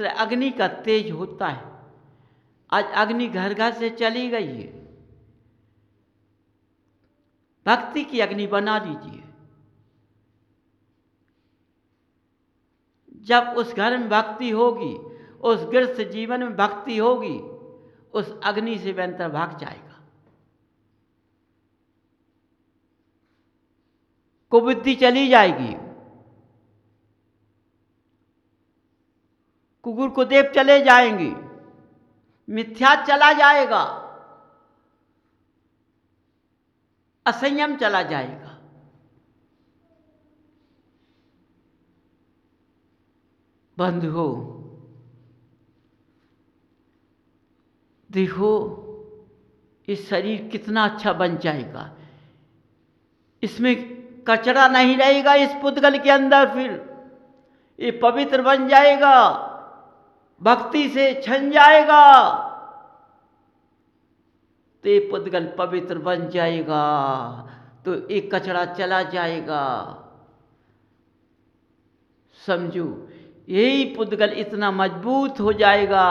तरह अग्नि का तेज होता है। आज अग्नि घर घर से चली गई है। भक्ति की अग्नि बना लीजिए। जब उस घर में भक्ति होगी, उस गृहस्थ जीवन में भक्ति होगी, उस अग्नि से व्यंतर भाग जाएगा। कुबुद्धि चली जाएगी, कुकुर कुदेव चले जाएंगे, मिथ्या चला जाएगा, असंयम चला जाएगा। बंधुओं, देखो इस शरीर कितना अच्छा बन जाएगा, इसमें कचरा नहीं रहेगा इस पुद्गल के अंदर। फिर ये पवित्र बन जाएगा, भक्ति से छन जाएगा, तो ये पुद्गल पवित्र बन जाएगा, तो एक कचरा चला जाएगा। समझो, यही पुद्गल इतना मजबूत हो जाएगा।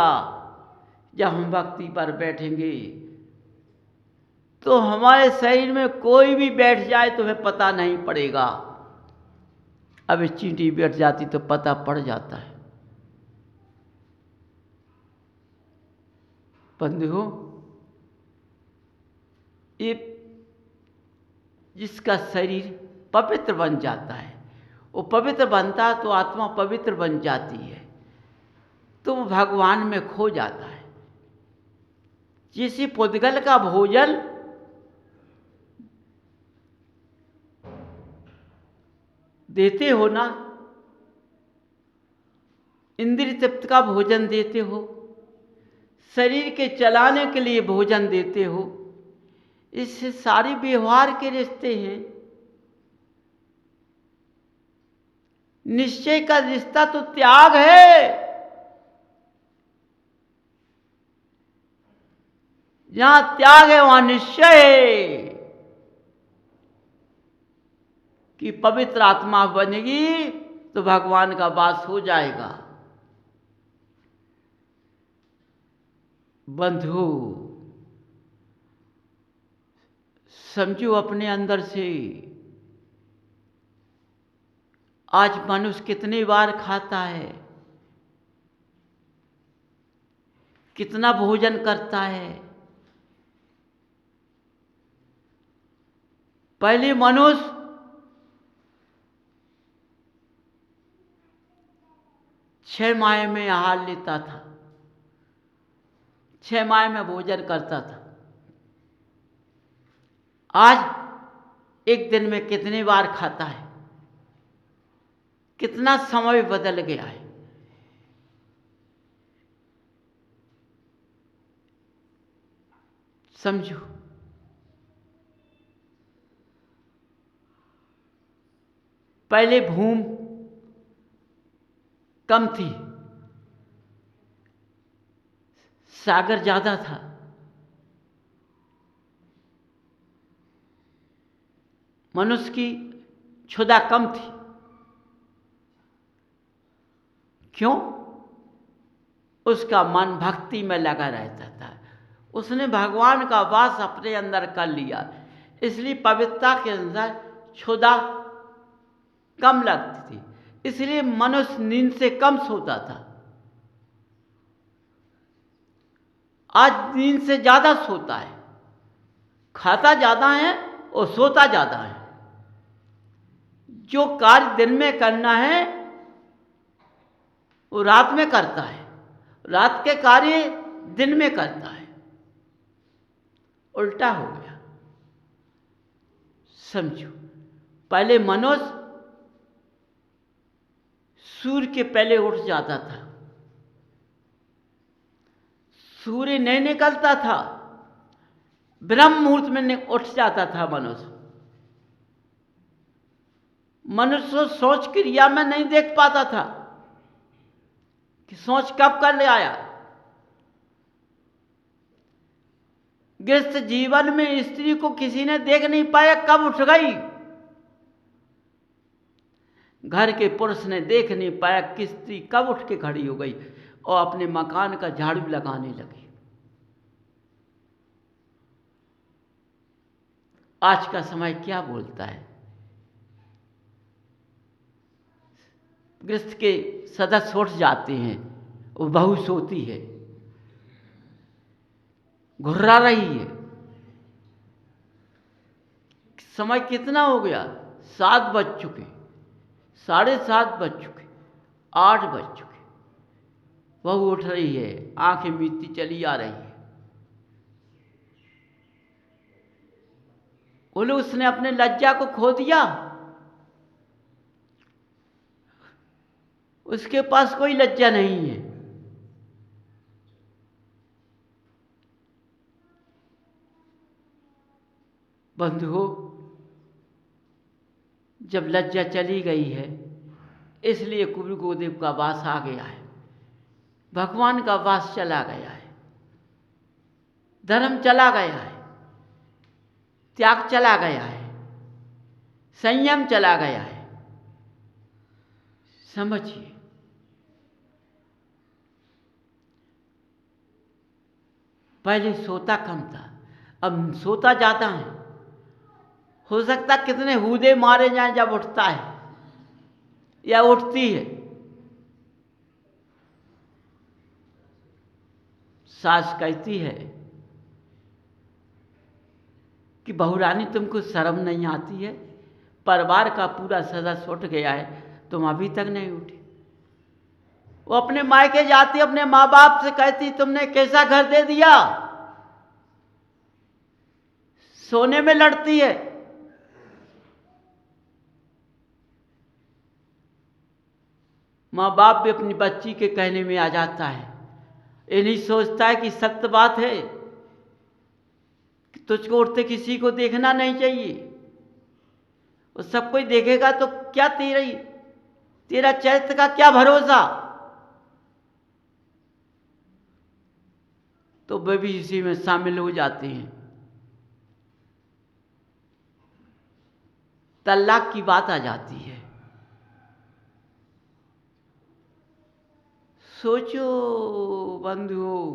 जब हम भक्ति पर बैठेंगे तो हमारे शरीर में कोई भी बैठ जाए तो हमें पता नहीं पड़ेगा। अब चींटी बैठ जाती तो पता पड़ जाता है। बंधुओं, ये जिसका शरीर पवित्र बन जाता है, वो पवित्र बनता है तो आत्मा पवित्र बन जाती है, तो वो भगवान में खो जाता है। जिस पुद्गल का भोजन देते हो ना, इंद्रिय तृप्त का भोजन देते हो, शरीर के चलाने के लिए भोजन देते हो, इससे सारे व्यवहार के रिश्ते हैं। निश्चय का रिश्ता तो त्याग है। जहां त्याग है वहां निश्चय है कि पवित्र आत्मा बनेगी तो भगवान का वास हो जाएगा। बंधु, समझो अपने अंदर से, आज मनुष्य कितनी बार खाता है, कितना भोजन करता है। पहले मनुष्य छह माह में आहार लेता था, 6 माह में भोजन करता था। आज एक दिन में कितनी बार खाता है, कितना समय बदल गया है। समझो, पहले भूमि कम थी, सागर ज्यादा था। मनुष्य की क्षुधा कम थी। क्यों? उसका मन भक्ति में लगा रहता था, उसने भगवान का वास अपने अंदर कर लिया, इसलिए पवित्रता के अंदर क्षुधा कम लगती थी, इसलिए मनुष्य नींद से कम सोता था। आज नींद से ज्यादा सोता है, खाता ज्यादा है और सोता ज्यादा है। जो कार्य दिन में करना है वो रात में करता है, रात के कार्य दिन में करता है, उल्टा हो गया। समझो, पहले मनुष्य सूर्य के पहले उठ जाता था, सूर्य नहीं निकलता था, ब्रह्म मुहूर्त में उठ जाता था मनुष्य। मनुष्य सोच क्रिया में नहीं देख पाता था कि सोच कब कर ले आया। गृहस्थ जीवन में स्त्री को किसी ने देख नहीं पाया, कब उठ गई। घर के पुरुष ने देख नहीं पाया कि स्त्री कब उठ के खड़ी हो गई। और अपने मकान का झाड़ू लगाने लगे। आज का समय क्या बोलता है? गृहस्थ के सदस्य उठ जाते हैं और बहू सोती है, घुर्रा रही है। समय कितना हो गया? 7 बज चुके, 7:30 बज चुके, 8 बज चुके। बहू उठ रही है, आंखें मीचती चली आ रही है। बोले उसने अपने लज्जा को खो दिया। उसके पास कोई लज्जा नहीं है। बंधुओं, जब लज्जा चली गई है, इसलिए गुरु गोदेव का वास आ गया है, भगवान का वास चला गया है, धर्म चला गया है, त्याग चला गया है, संयम चला गया है। समझिए, पहले सोता कम था, अब सोता ज़्यादा है। हो सकता कितने हूदे मारे जाएं जब उठता है या उठती है। सास कहती है कि बहू रानी तुमको शर्म नहीं आती है? परिवार का पूरा सदस्य उठ गया है, तुम अभी तक नहीं उठी। वो अपने मायके जाती, अपने माँ बाप से कहती तुमने कैसा घर दे दिया। सोने में लड़ती है। माँ बाप भी अपनी बच्ची के कहने में आ जाता है। ये नहीं सोचता है कि सत्य बात है कि तुझको उठते किसी को देखना नहीं चाहिए। और सब कोई देखेगा तो क्या तेरा चरित्र का क्या भरोसा। तो वे भी इसी में शामिल हो जाते हैं। तलाक की बात आ जाती है। सोचो बंधुओं,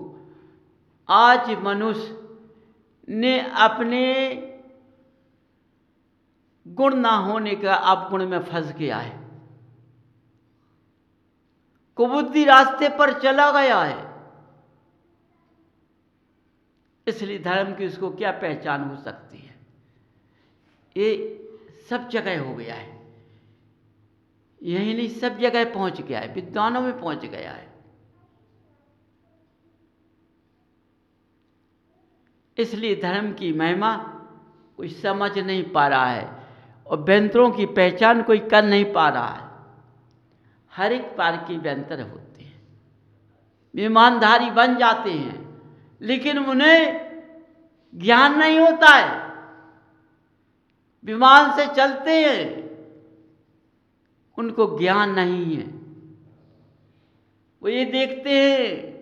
आज मनुष्य ने अपने गुण ना होने का अपगुण में फंस गया है, कुबुद्धि रास्ते पर चला गया है। इसलिए धर्म की उसको क्या पहचान हो सकती है? ये सब जगह हो गया है। यही नहीं, सब जगह पहुंच गया है, विद्वानों में पहुंच गया है। इसलिए धर्म की महिमा कोई समझ नहीं पा रहा है और व्यंतरों की पहचान कोई कर नहीं पा रहा है। हर एक पार के व्यंतर होते हैं, ईमानधारी बन जाते हैं, लेकिन उन्हें ज्ञान नहीं होता है। विमान से चलते हैं, उनको ज्ञान नहीं है। वो ये देखते हैं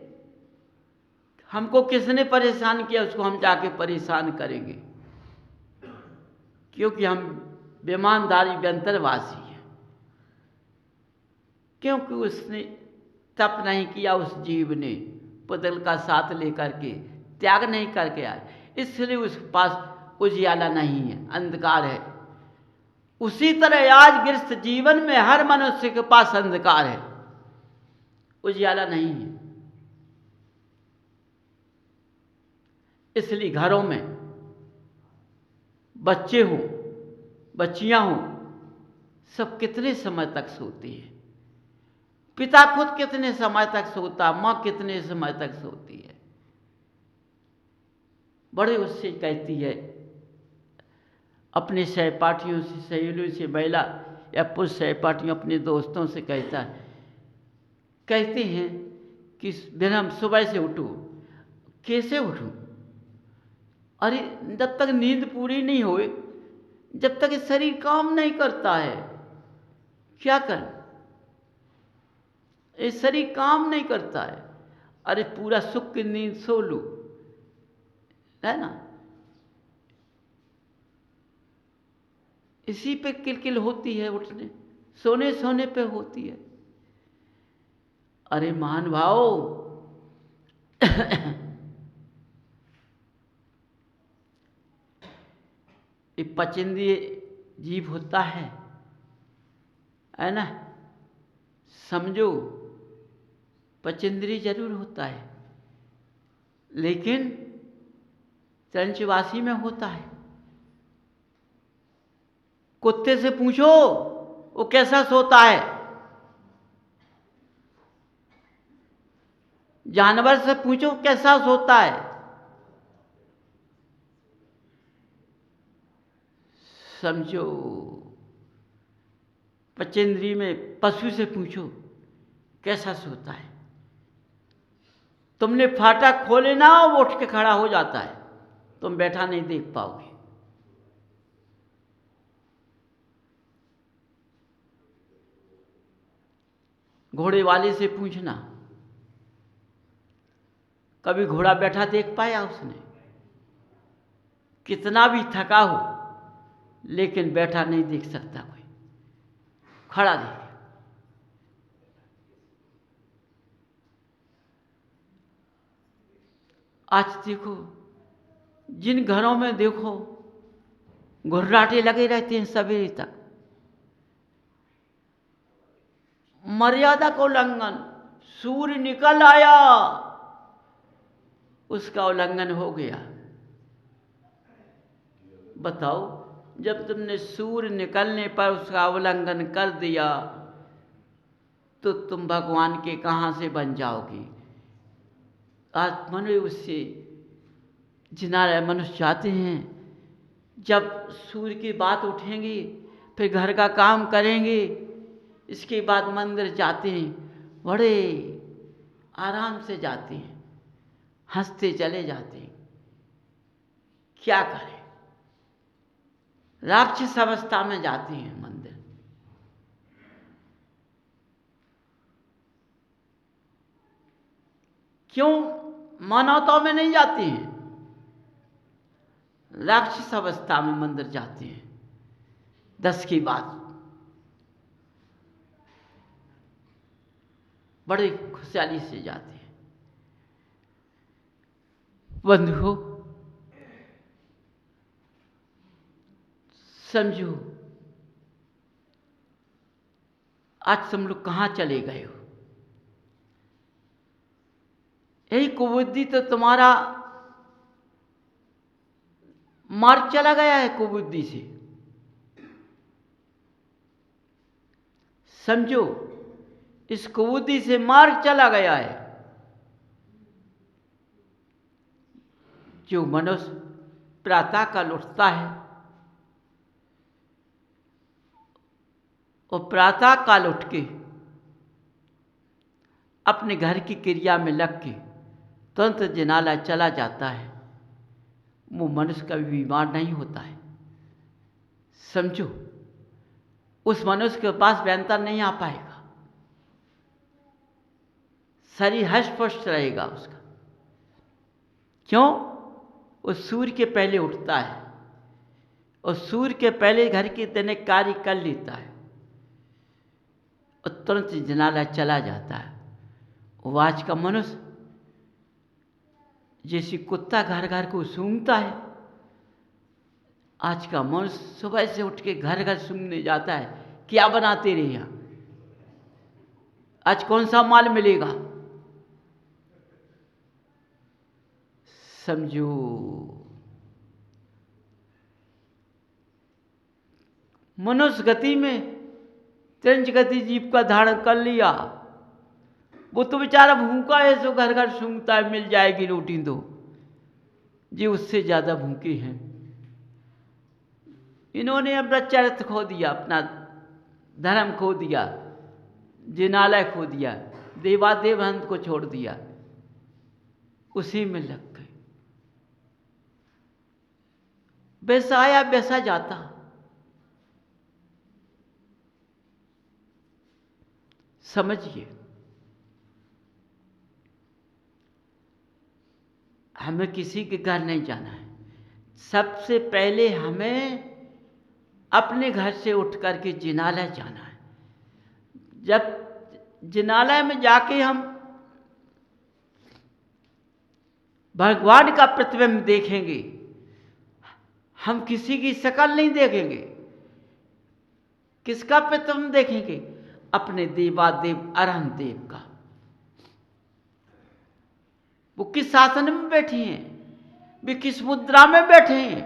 हमको किसने परेशान किया, उसको हम जाके परेशान करेंगे, क्योंकि हम बेईमानदारी व्यंतरवासी हैं। क्योंकि उसने तप नहीं किया, उस जीव ने पुतल का साथ लेकर के त्याग नहीं करके आए, इसलिए उस पास उजियाला नहीं है, अंधकार है। उसी तरह आज गृहस्थ जीवन में हर मनुष्य के पास अंधकार है, उजियाला नहीं है। इसलिए घरों में बच्चे हों, बच्चियां हों, सब कितने समय तक सोते हैं। पिता खुद कितने समय तक सोता, माँ कितने समय तक सोती है। बड़े उससे कहती है, अपने सहपाठियों से, सहेलियों से, महिला या पुरुष सहपाठियों, अपने दोस्तों से कहता है, कहते हैं कि दिन हम सुबह से उठो। कैसे उठूं? अरे जब तक नींद पूरी नहीं होए, जब तक ये शरीर काम नहीं करता है, क्या करें? ये शरीर काम नहीं करता है। अरे पूरा सुख की नींद सो लो, है ना। इसी पे किलकिल होती है, उठने सोने पे होती है। अरे महान भाव, ये पचेंद्रिय जीव होता है ना, समझो पचेंद्रिय जरूर होता है, लेकिन चंचवासी में होता है। कुत्ते से पूछो वो कैसा सोता है, जानवर से पूछो कैसा सोता है। समझो पचेंद्रिय में पशु से पूछो कैसा सोता है। तुमने फाटक खोले ना, वो उठ के खड़ा हो जाता है, तुम बैठा नहीं देख पाओगे। घोड़े वाले से पूछना, कभी घोड़ा बैठा देख पाया उसने? कितना भी थका हो लेकिन बैठा नहीं देख सकता कोई, खड़ा देख। आज देखो जिन घरों में देखो घुर्राटे लगे रहते हैं सवेरे तक, मर्यादा का उल्लंघन। सूर्य निकल आया, उसका उल्लंघन हो गया। बताओ, जब तुमने सूर्य निकलने पर उसका उल्लंघन कर दिया तो तुम भगवान के कहाँ से बन जाओगे? आज मनुष्य उससे जिना मनुष्य चाहते हैं, जब सूर्य की बात उठेंगी फिर घर का काम करेंगे, इसके बाद मंदिर जाते हैं, बड़े आराम से जाते हैं, हंसते चले जाते हैं। क्या करें, राक्षस अवस्था में जाते हैं मंदिर। क्यों मानवता में नहीं जाते हैं, राक्षस अवस्था में मंदिर जाते हैं। 10 की बात, बड़े खुशहाली से जाते हैं। बंधुओं समझो, आज तुम लोग कहाँ चले गए हो? यही कुबुद्धि तो तुम्हारा मार्ग चला गया है। कुबुद्धि से समझो, इस कुबुद्धि से मार्ग चला गया है। जो मनुष्य प्रातः काल उठता है और प्रातः काल उठ के अपने घर की क्रिया में लग के तुरंत जिनालय चला जाता है, वो मनुष्य कभी बीमार नहीं होता है। समझो, उस मनुष्य के पास व्यंतर नहीं आ पाएगा, शरीर हष्ट पुष्ट रहेगा उसका। क्यों? वो सूर्य के पहले उठता है और सूर्य के पहले घर के दैनिक कार्य कर लेता है और तुरंत जिनालय चला जाता है। वो आज का मनुष्य जैसे कुत्ता घर घर को सूंघता है, आज का मनुष्य सुबह से उठ के घर घर सूंघने जाता है, क्या बनाते रहे यहाँ, आज कौन सा माल मिलेगा। समझो, मनुष्य गति में त्रिंच गति जीव का धारण कर लिया, वो तो बेचारा भूखा है, सो घर घर सूंघता है, मिल जाएगी रोटी दो। जी उससे ज्यादा भूखे हैं। इन्होंने अपना चरित्र खो दिया, अपना धर्म खो दिया, जिनालय खो दिया, देवादेव हंत को छोड़ दिया, उसी में लग गए। वैसा आया वैसा जाता। समझिए, हमें किसी के घर नहीं जाना है। सबसे पहले हमें अपने घर से उठ करके जिनालय जाना है। जब जिनालय में जाके हम भगवान का प्रतिबिंब देखेंगे, हम किसी की शक्ल नहीं देखेंगे। किसका प्रतिबिंब देखेंगे? अपने देवादेव अरहंत देव का। वो किस आसन में बैठी हैं, वे किस मुद्रा में बैठे हैं।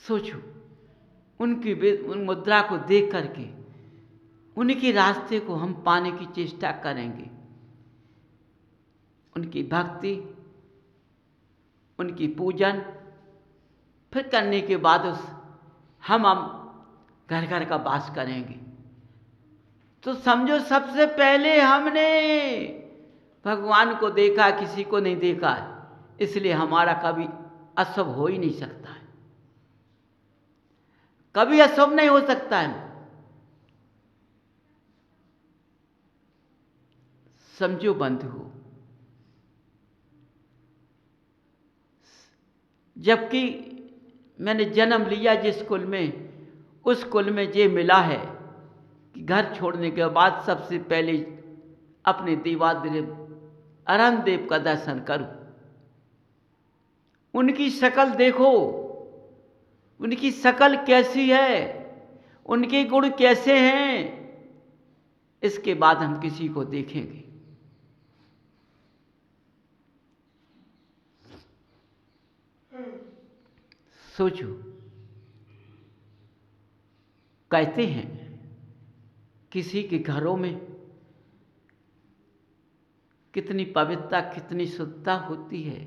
सोचो, उन मुद्रा को देख करके उनके रास्ते को हम पाने की चेष्टा करेंगे। उनकी भक्ति, उनकी पूजन फिर करने के बाद हम घर घर का वास करेंगे। तो समझो सबसे पहले हमने भगवान को देखा, किसी को नहीं देखा, इसलिए हमारा कभी अशुभ हो ही नहीं सकता है, कभी अशुभ नहीं हो सकता है। समझो बंधु, जबकि मैंने जन्म लिया जिस कुल में, उस कुल में ये मिला है कि घर छोड़ने के बाद सबसे पहले अपने देवादेव अरहंत देव का दर्शन करूं, उनकी शक्ल देखो, उनकी शक्ल कैसी है, उनके गुण कैसे हैं, इसके बाद हम किसी को देखेंगे। सोचो, कहते हैं किसी के घरों में कितनी पवित्रता, कितनी शुद्धता होती है,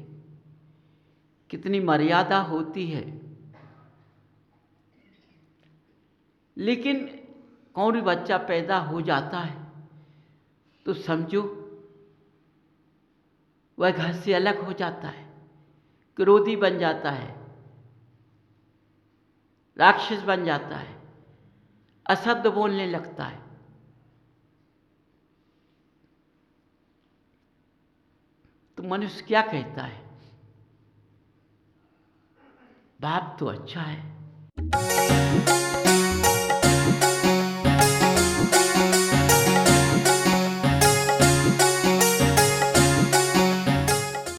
कितनी मर्यादा होती है। लेकिन कौन बच्चा पैदा हो जाता है तो समझो वह घर से अलग हो जाता है, क्रोधी बन जाता है, राक्षस बन जाता है, अशब्द बोलने लगता है। तो मनुष्य क्या कहता है? बाप तो अच्छा है।